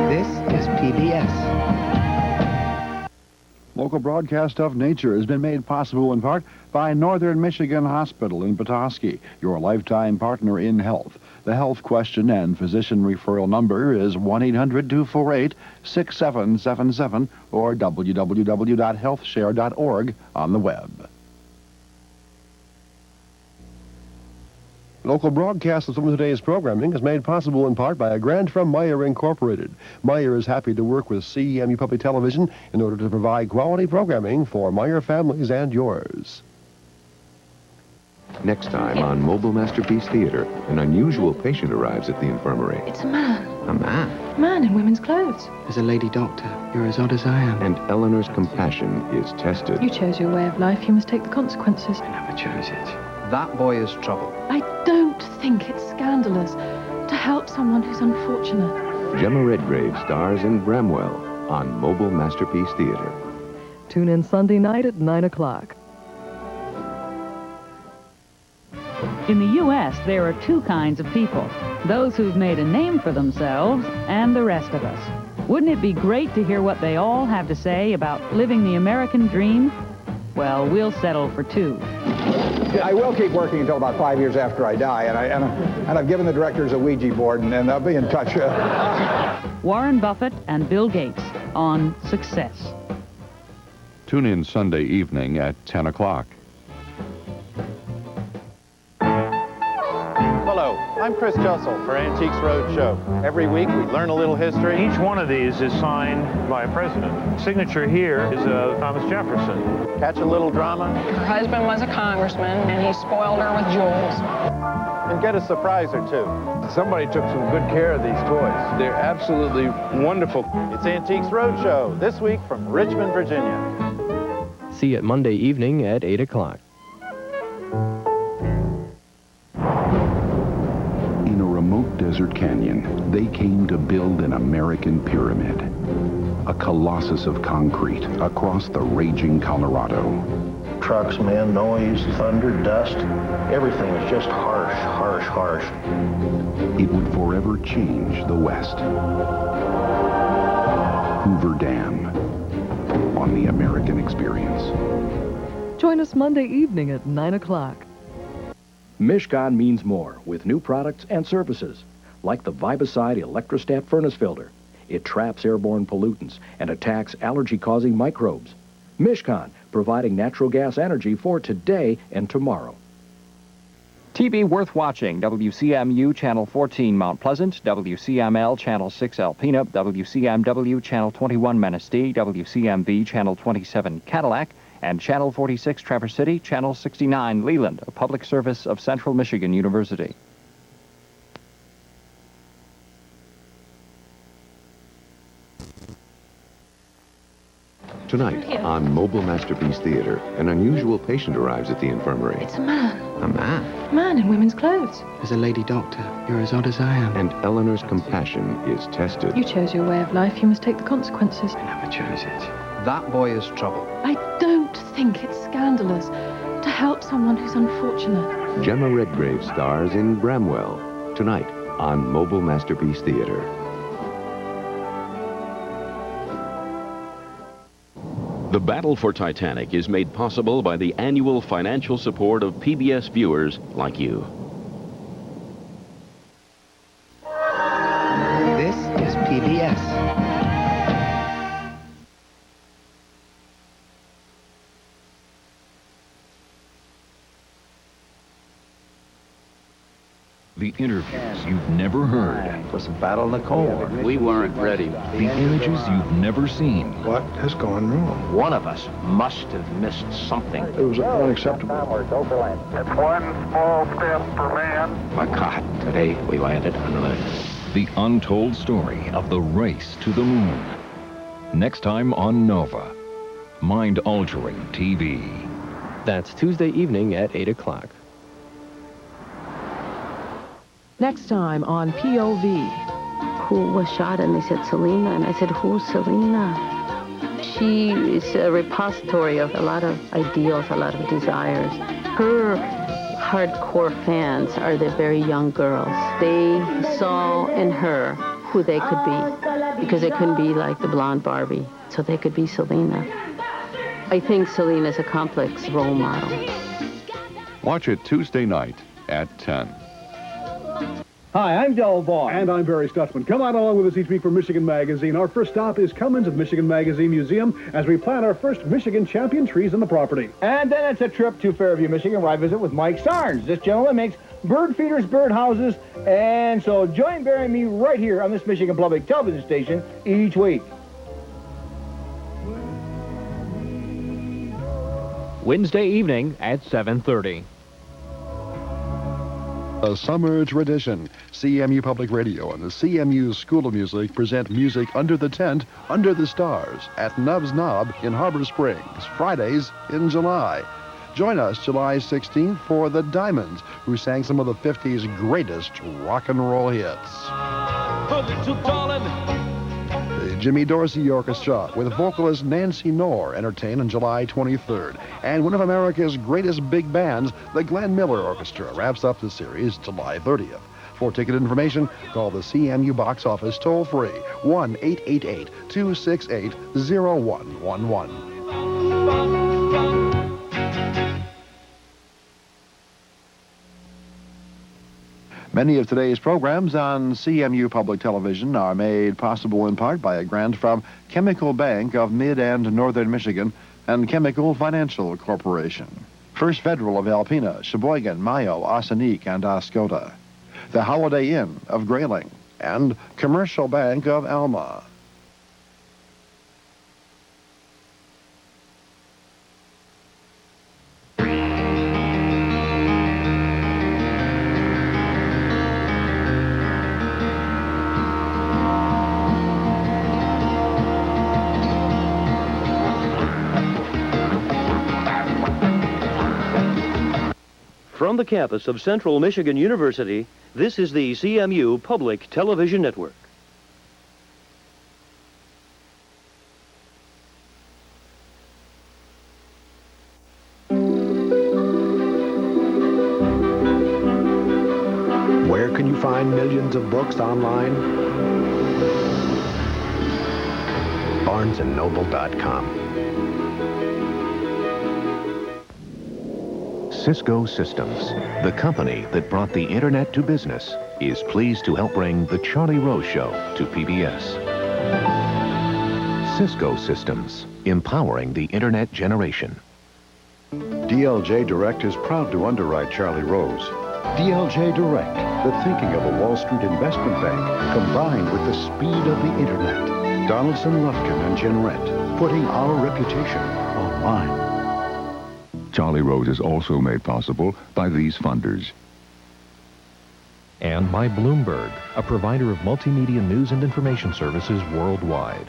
This is PBS. Local broadcast of nature has been made possible in part by Northern Michigan Hospital in Petoskey, your lifetime partner in health. The health question and physician referral number is 1-800-248-6777 or www.healthshare.org on the web. Local broadcast of some of today's programming is made possible in part by a grant from Meyer Incorporated. Meyer is happy to work with CMU Public Television in order to provide quality programming for Meyer families and yours. Next time on Mobile Masterpiece Theater, an unusual patient arrives at the infirmary. It's a man. A man? A man in women's clothes. As a lady doctor, you're as odd as I am. And Eleanor's compassion is tested. You chose your way of life. You must take the consequences. I never chose it. That boy is trouble. I don't think it's scandalous to help someone who's unfortunate. Gemma Redgrave stars in Bramwell on Mobile Masterpiece Theater. Tune in Sunday night at 9 o'clock. In the U.S., there are two kinds of people, those who've made a name for themselves and the rest of us. Wouldn't it be great to hear what they all have to say about living the American dream? Well, we'll settle for two. I will keep working until about 5 years after I die, and I've given the directors a Ouija board, and they'll be in touch. Warren Buffett and Bill Gates on Success. Tune in Sunday evening at 10 o'clock. Hello, I'm Chris Jussel for Antiques Roadshow. Every week we learn a little history. Each one of these is signed by a president. Signature here is Thomas Jefferson. Catch a little drama. Her husband was a congressman, and he spoiled her with jewels. And get a surprise or two. Somebody took some good care of these toys. They're absolutely wonderful. It's Antiques Roadshow, this week from Richmond, Virginia. See it Monday evening at 8 o'clock. In a remote desert canyon, they came to build an American pyramid. A colossus of concrete across the raging Colorado. Trucks, men, noise, thunder, dust, everything is just harsh, harsh, harsh. It would forever change the West. Hoover Dam on the American Experience. Join us Monday evening at 9 o'clock. MichCon means more with new products and services, like the Vibicide Electrostat Furnace Filter. It traps airborne pollutants and attacks allergy-causing microbes. MichCon, providing natural gas energy for today and tomorrow. TV worth watching. WCMU Channel 14 Mount Pleasant, WCML Channel 6 Alpena, WCMW Channel 21 Manistee, WCMV Channel 27 Cadillac, and Channel 46 Traverse City, Channel 69 Leland, a public service of Central Michigan University. Tonight on Mobile Masterpiece Theater, an unusual patient arrives at the infirmary. It's a man. A man? A man in women's clothes. As a lady doctor, you're as odd as I am. And Eleanor's compassion is tested. You chose your way of life. You must take the consequences. I never chose it. That boy is trouble. I don't think it's scandalous to help someone who's unfortunate. Gemma Redgrave stars in Bramwell. Tonight on Mobile Masterpiece Theater. The Battle for Titanic is made possible by the annual financial support of PBS viewers like you. This is PBS. The interviews you've never heard. It was a battle in the Cold War. We weren't ready. The images you've never seen. What has gone wrong? One of us must have missed something. It was unacceptable. It's one small step for man. My God, today we landed on the moon. The untold story of the race to the moon. Next time on Nova. Mind-altering TV. That's Tuesday evening at 8 o'clock. Next time on POV. Who was shot? And they said Selena. And I said, who's Selena? She is a repository of a lot of ideals, a lot of desires. Her hardcore fans are the very young girls. They saw in her who they could be, because they couldn't be like the blonde Barbie, so they could be Selena. I think Selena's a complex role model. Watch it Tuesday night at 10. Hi, I'm Del Vaughn. And I'm Barry Stutzman. Come on along with us each week for Michigan Magazine. Our first stop is Cummins at Michigan Magazine Museum as we plant our first Michigan champion trees on the property. And then it's a trip to Fairview, Michigan, where I visit with Mike Sarnes. This gentleman makes bird feeders, bird houses, and so join Barry and me right here on this Michigan Public Television station each week. Wednesday evening at 7:30. A summer tradition. CMU Public Radio and the CMU School of Music present music under the tent, under the stars at Nub's Knob in Harbor Springs, Fridays in July. Join us July 16th for the Diamonds, who sang some of the 50s greatest rock and roll hits. The Jimmy Dorsey Orchestra with vocalist Nancy Knorr entertain on July 23rd. And one of America's greatest big bands, the Glenn Miller Orchestra, wraps up the series July 30th. For ticket information, call the CMU box office toll-free, 1-888-268-0111. Many of today's programs on CMU Public Television are made possible in part by a grant from Chemical Bank of Mid and Northern Michigan and Chemical Financial Corporation. First Federal of Alpena, Sheboygan, Mayo, Ossining, and Oscoda. The Holiday Inn of Grayling, and Commercial Bank of Alma. From the campus of Central Michigan University, this is the CMU Public Television Network. Where can you find millions of books online? BarnesandNoble.com. Cisco Systems, the company that brought the Internet to business, is pleased to help bring The Charlie Rose Show to PBS. Cisco Systems, empowering the Internet generation. DLJ Direct is proud to underwrite Charlie Rose. DLJ Direct, the thinking of a Wall Street investment bank, combined with the speed of the Internet. Donaldson, Lufkin, and Jenrette, putting our reputation online. Charlie Rose is also made possible by these funders. And by Bloomberg, a provider of multimedia news and information services worldwide.